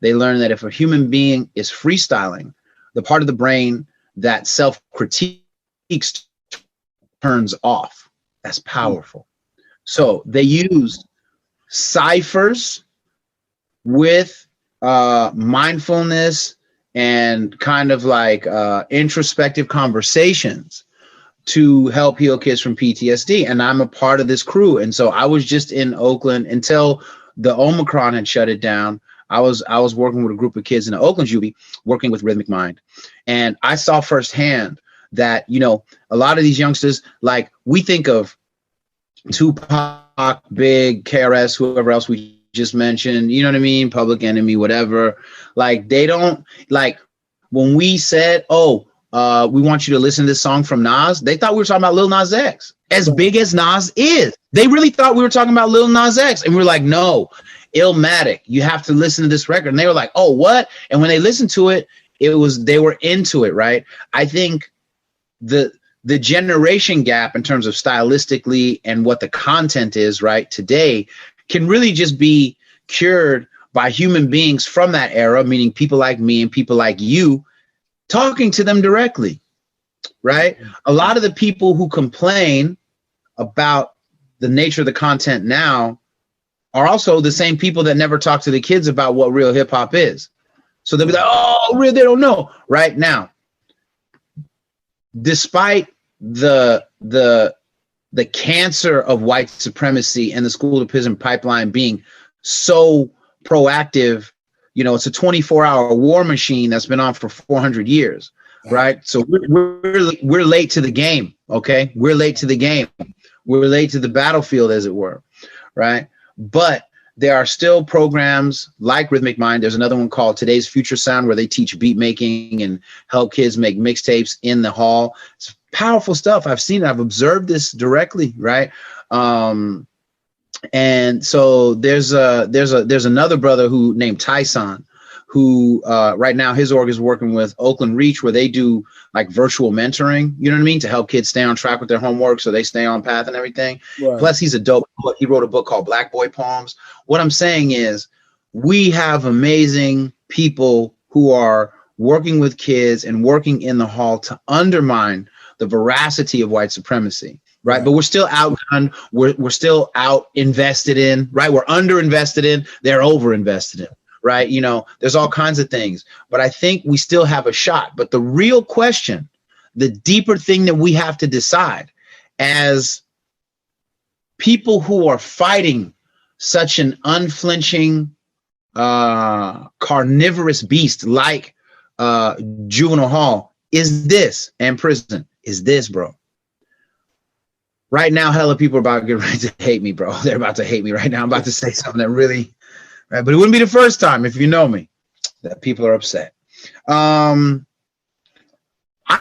they learn that if a human being is freestyling, the part of the brain that self-critiques turns off. That's powerful. So they used ciphers with mindfulness and kind of like introspective conversations to help heal kids from PTSD. And I'm a part of this crew. And so I was just in Oakland until the Omicron had shut it down. I was working with a group of kids in the Oakland juvie, working with Rhythmic Mind. And I saw firsthand that, you know, a lot of these youngsters, like we think of Tupac, Big, KRS, whoever else we just mentioned, you know what I mean? Public Enemy, whatever. Like they don't, like when we said, oh, we want you to listen to this song from Nas, they thought we were talking about Lil Nas X. As big as Nas is, they really thought we were talking about Lil Nas X. And we were like, no, Illmatic, you have to listen to this record. And they were like, oh, what? And when they listened to it, they were into it, right? I think the generation gap in terms of stylistically and what the content is, right, today can really just be cured by human beings from that era, meaning people like me and people like you, talking to them directly, right? A lot of the people who complain about the nature of the content now are also the same people that never talk to the kids about what real hip hop is. So they'll be like, oh, really? They don't know. Right now, despite the cancer of white supremacy and the school to prison pipeline being so proactive, you know, it's a 24-hour war machine that's been on for 400 years, right? So we're late to the game, okay? We're late to the game. We're late to the battlefield, as it were, right? But there are still programs like Rhythmic Mind. There's another one called Today's Future Sound where they teach beat making and help kids make mixtapes in the hall. It's powerful stuff. I've seen it. I've observed this directly, right? And so there's another brother who named Tyson, who right now his org is working with Oakland Reach, where they do like virtual mentoring, you know what I mean, to help kids stay on track with their homework so they stay on path and everything. Right. Plus he's a dope poet. He wrote a book called Black Boy Poems. What I'm saying is we have amazing people who are working with kids and working in the hall to undermine the veracity of white supremacy. Right. But we're still outgunned. We're still out invested in, right? We're under invested in, they're over invested in, right? You know, there's all kinds of things, but I think we still have a shot. But the real question, the deeper thing that we have to decide as people who are fighting such an unflinching, carnivorous beast like juvenile hall is this, and prison is this, bro. Right now, hella people are about to get ready to hate me, bro. They're about to hate me right now. I'm about to say something that really, right? But it wouldn't be the first time, if you know me, that people are upset. I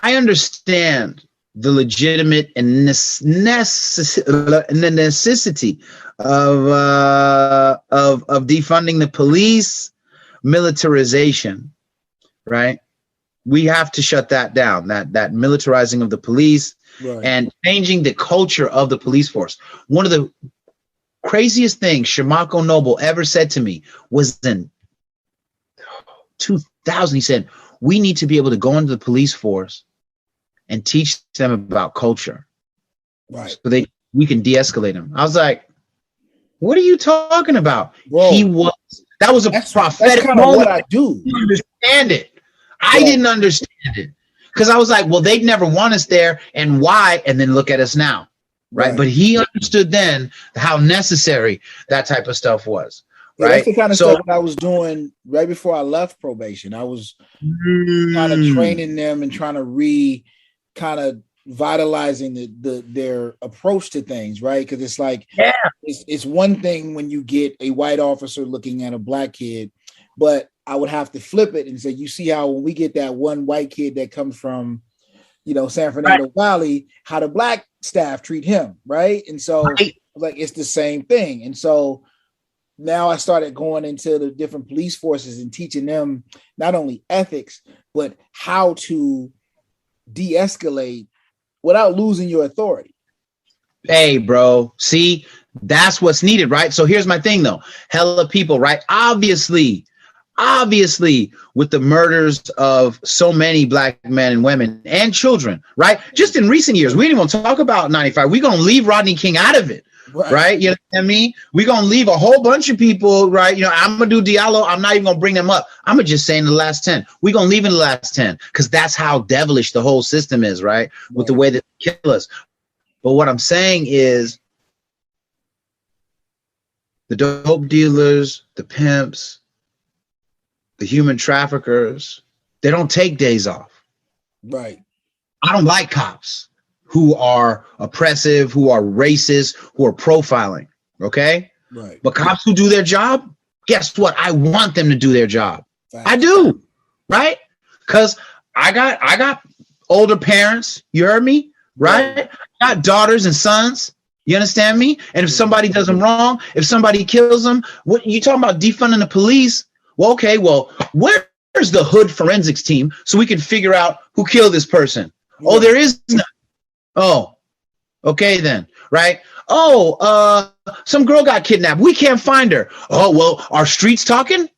understand the legitimate and the necessity of defunding the police, militarization, right? We have to shut that down, that militarizing of the police. Right. And changing the culture of the police force. One of the craziest things Shamako Noble ever said to me was in 2000. He said, we need to be able to go into the police force and teach them about culture. Right. So we can de-escalate them. I was like, what are you talking about? Whoa. That was a prophetic moment. What I do. I didn't understand it. I didn't understand it. Because I was like, well, they'd never want us there, and why? And then look at us now, right? But he understood then how necessary that type of stuff was, right? That's the kind of stuff that I was doing right before I left probation. I was kind of training them and trying to kind of vitalizing their approach to things, right? Because it's like, it's one thing when you get a white officer looking at a black kid, but I would have to flip it and say, you see how when we get that one white kid that comes from, you know, San Fernando Valley, how the black staff treat him, right? And so like it's the same thing. And so now I started going into the different police forces and teaching them not only ethics, but how to de-escalate without losing your authority. Hey, bro, see, that's what's needed, right? So here's my thing though. Hella people, right? Obviously, Obviously, with the murders of so many black men and women and children, right? Just in recent years, we didn't even talk about 95. We're going to leave Rodney King out of it, right? You know what I mean? We're going to leave a whole bunch of people, right? You know, I'm going to do Diallo. I'm not even going to bring them up. I'm going to just say in the last 10. We're going to leave in the last 10 because that's how devilish the whole system is, right? With the way that they kill us. But what I'm saying is the dope dealers, the pimps, the human traffickers, they don't take days off. Right. I don't like cops who are oppressive, who are racist, who are profiling. Okay. Right. But cops who do their job, guess what? I want them to do their job. Fact. I do. Right. Because I got older parents. You heard me? Right. I got daughters and sons. You understand me? And if somebody does them wrong, if somebody kills them, what you talking about defunding the police? Well, okay, well, where's the hood forensics team so we can figure out who killed this person? Yeah. Oh, there is none. Oh, okay then, right? Oh, some girl got kidnapped. We can't find her. Oh, well, are streets talking?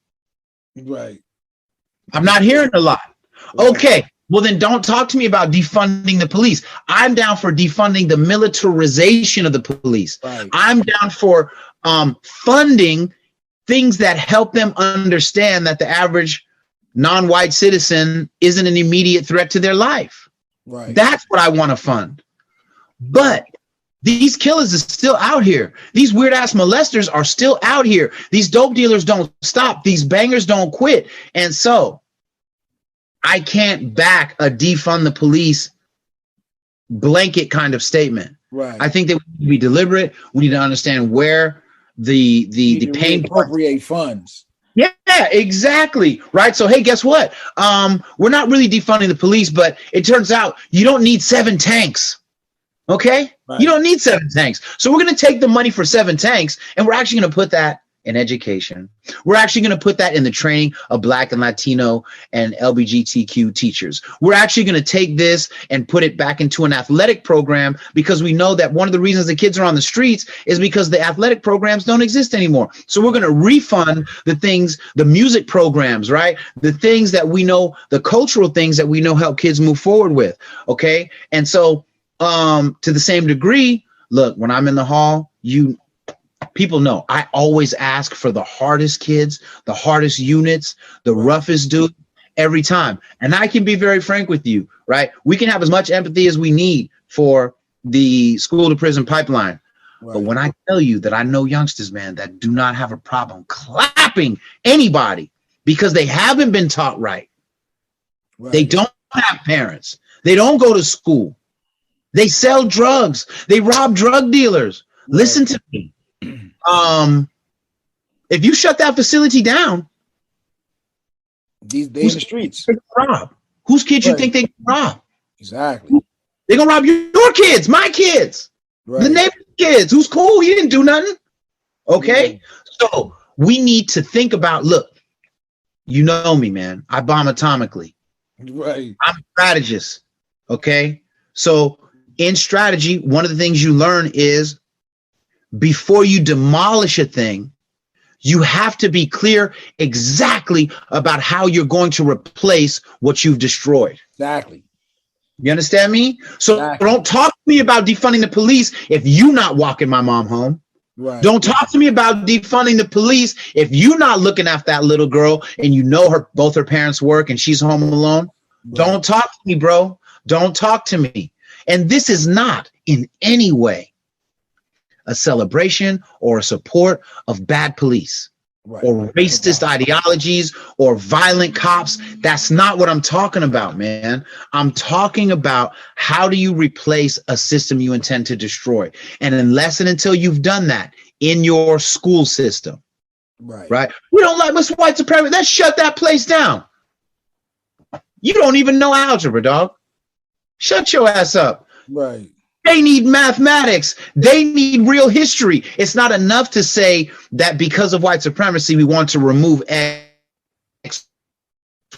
Right. I'm not hearing a lot. Right. Okay, well then don't talk to me about defunding the police. I'm down for defunding the militarization of the police. Right. I'm down for funding things that help them understand that the average non-white citizen isn't an immediate threat to their life. Right. That's what I want to fund. But these killers are still out here. These weird ass molesters are still out here. These dope dealers don't stop. These bangers don't quit. And so I can't back a defund the police blanket kind of statement. Right. I think that we need to be deliberate. We need to understand where the pain appropriate funds. Yeah, exactly. Right. So, hey, guess what? We're not really defunding the police, but it turns out you don't need 7 tanks. OK, right. You don't need 7 tanks. So we're going to take the money for 7 tanks and we're actually going to put that in education. We're actually going to put that in the training of Black and Latino and LGBTQ teachers. We're actually going to take this and put it back into an athletic program because we know that one of the reasons the kids are on the streets is because the athletic programs don't exist anymore. So we're going to refund the things, the music programs, right? The things that we know, the cultural things that we know help kids move forward with. Okay. And so to the same degree, look, when I'm in the hall, people know I always ask for the hardest kids, the hardest units, the roughest dude every time. And I can be very frank with you, right? We can have as much empathy as we need for the school to prison pipeline. Right. But when I tell you that I know youngsters, man, that do not have a problem clapping anybody because they haven't been taught right. They don't have parents. They don't go to school. They sell drugs. They rob drug dealers. Right. Listen to me. If you shut that facility down, these days in the streets, rob. Whose kids you think they can rob? Exactly. They're gonna rob your kids, my kids, the neighbor's kids. Who's cool? He didn't do nothing. Okay, so we need to think about. Look, you know me, man. I bomb atomically. Right. I'm a strategist. Okay, so in strategy, one of the things you learn is, before you demolish a thing, you have to be clear exactly about how you're going to replace what you've destroyed. Exactly. You understand me? So Don't talk to me about defunding the police if you're not walking my mom home. Right. Don't talk to me about defunding the police if you're not looking after that little girl and you know both her parents work and she's home alone. Right. Don't talk to me, bro. Don't talk to me. And this is not in any way a celebration or a support of bad police or racist ideologies or violent cops. That's not what I'm talking about, man. I'm talking about how do you replace a system you intend to destroy? And unless and until you've done that in your school system, right? We don't like Miss White Supremacy. Let's shut that place down. You don't even know algebra, dog. Shut your ass up. Right. They need mathematics. They need real history. It's not enough to say that because of white supremacy, we want to remove X,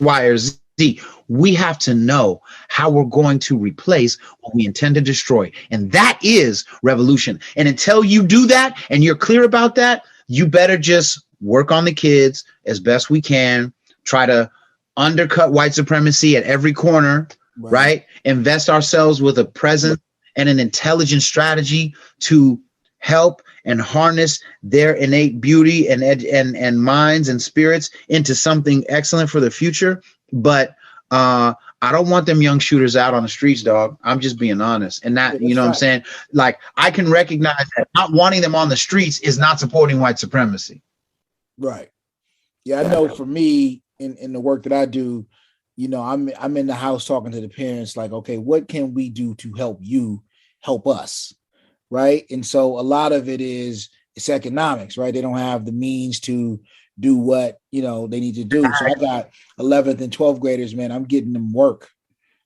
Y, or Z. We have to know how we're going to replace what we intend to destroy. And that is revolution. And until you do that and you're clear about that, you better just work on the kids as best we can, try to undercut white supremacy at every corner, right? Invest ourselves with a presence and an intelligent strategy to help and harness their innate beauty and minds and spirits into something excellent for the future. But I don't want them young shooters out on the streets, dog. I'm just being honest. And that, you know what I'm saying? Like, I can recognize that not wanting them on the streets is not supporting white supremacy. Right. Yeah, I know for me in the work that I do, you know, I'm in the house talking to the parents like, okay, what can we do to help you help us? Right. And so a lot of it's economics, right? They don't have the means to do what, you know, they need to do. So I got 11th and 12th graders, man, I'm getting them work,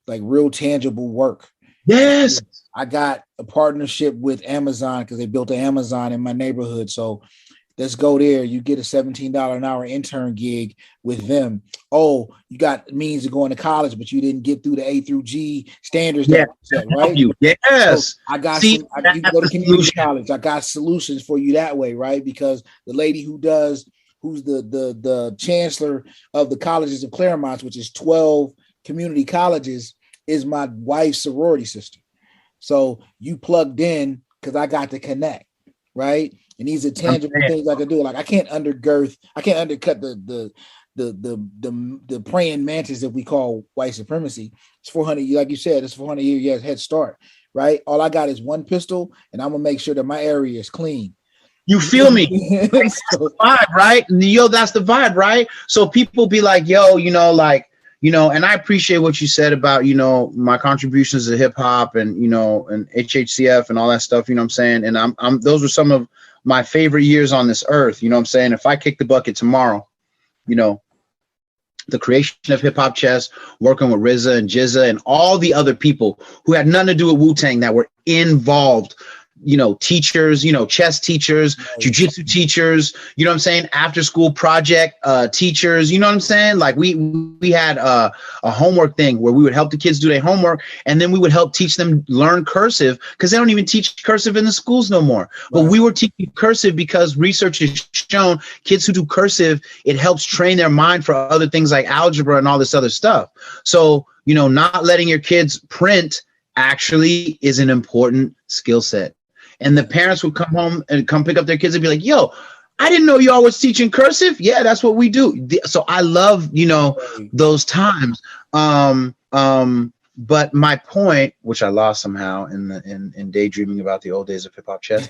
like real tangible work. Yes. I got a partnership with Amazon because they built an Amazon in my neighborhood. So let's go there. You get a $17 an hour intern gig with them. Oh, you got means of going to college, but you didn't get through the A through G standards. Yeah. That, right? Yes. So I got you can go to community college. I got solutions for you that way, right? Because the lady who's the chancellor of the colleges of Claremont, which is 12 community colleges, is my wife's sorority sister. So you plugged in because I got to connect, right? And these are tangible things I can do. Like I can't undercut the praying mantis that we call white supremacy. It's 400, like you said, it's 400 years head start, right? All I got is one pistol, and I'm gonna make sure that my area is clean. You feel me? That's the vibe, right? Yo, that's the vibe, right? So people be like, yo, you know, like, you know, and I appreciate what you said about, you know, my contributions to hip hop and, you know, and HHCF and all that stuff, you know what I'm saying? And I'm those were some of my favorite years on this earth, you know what I'm saying? If I kick the bucket tomorrow, you know, the creation of Hip Hop Chess, working with RZA and Jizza and all the other people who had nothing to do with Wu-Tang that were involved, you know, teachers, you know, chess teachers, jiu-jitsu teachers, you know what I'm saying? After school project teachers, you know what I'm saying? Like we had a homework thing where we would help the kids do their homework, and then we would help teach them learn cursive because they don't even teach cursive in the schools no more. But we were teaching cursive because research has shown kids who do cursive, it helps train their mind for other things like algebra and all this other stuff. So, you know, not letting your kids print actually is an important skill set. And the parents would come home and come pick up their kids and be like, yo, I didn't know y'all was teaching cursive. Yeah, that's what we do. So I love, you know, those times. But my point, which I lost somehow in daydreaming about the old days of hip hop chess.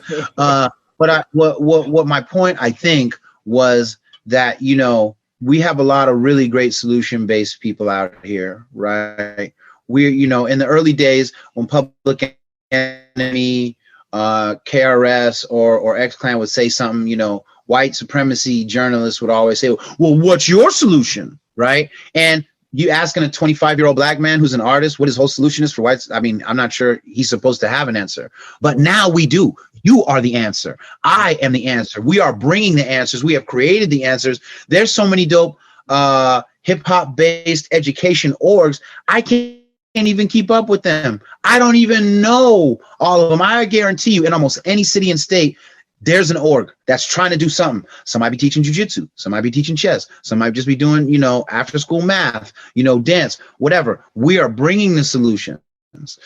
What my point, I think, was that, you know, we have a lot of really great solution-based people out here, right? We're, you know, in the early days when Public Enemy, KRS or X-Clan would say something, you know, white supremacy journalists would always say, well, what's your solution, right? And you asking a 25-year-old black man who's an artist what his whole solution is for whites, I mean, I'm not sure he's supposed to have an answer. But now we do. You are the answer. I am the answer. We are bringing the answers. We have created the answers. There's so many dope hip-hop based education orgs. I can't even keep up with them. I don't even know all of them. I guarantee you in almost any city and state, there's an org that's trying to do something. Some might be teaching jujitsu. Some might be teaching chess. Some might just be doing, you know, after school math, you know, dance, whatever. We are bringing the solutions,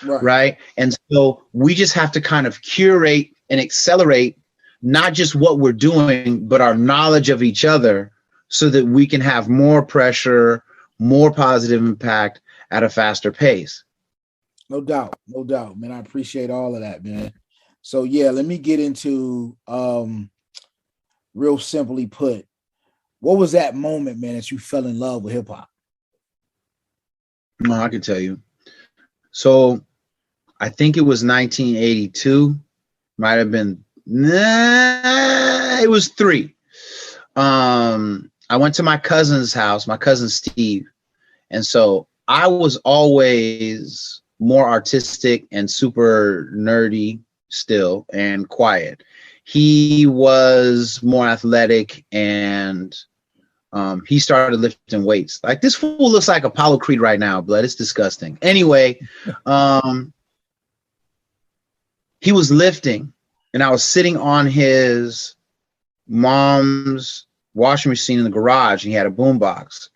right? And so we just have to kind of curate and accelerate not just what we're doing, but our knowledge of each other so that we can have more pressure, more positive impact, at a faster pace. No doubt, man. I appreciate all of that, man. So yeah, let me get into real simply put, what was that moment, man, that you fell in love with hip hop? No, I can tell you. So I think it was 1982. Might have been, it was 3. I went to my cousin's house, my cousin Steve. And so I was always more artistic and super nerdy still and quiet. He was more athletic and he started lifting weights. Like, this fool looks like Apollo Creed right now, blood. It's disgusting. Anyway, he was lifting and I was sitting on his mom's washing machine in the garage, and he had a boombox.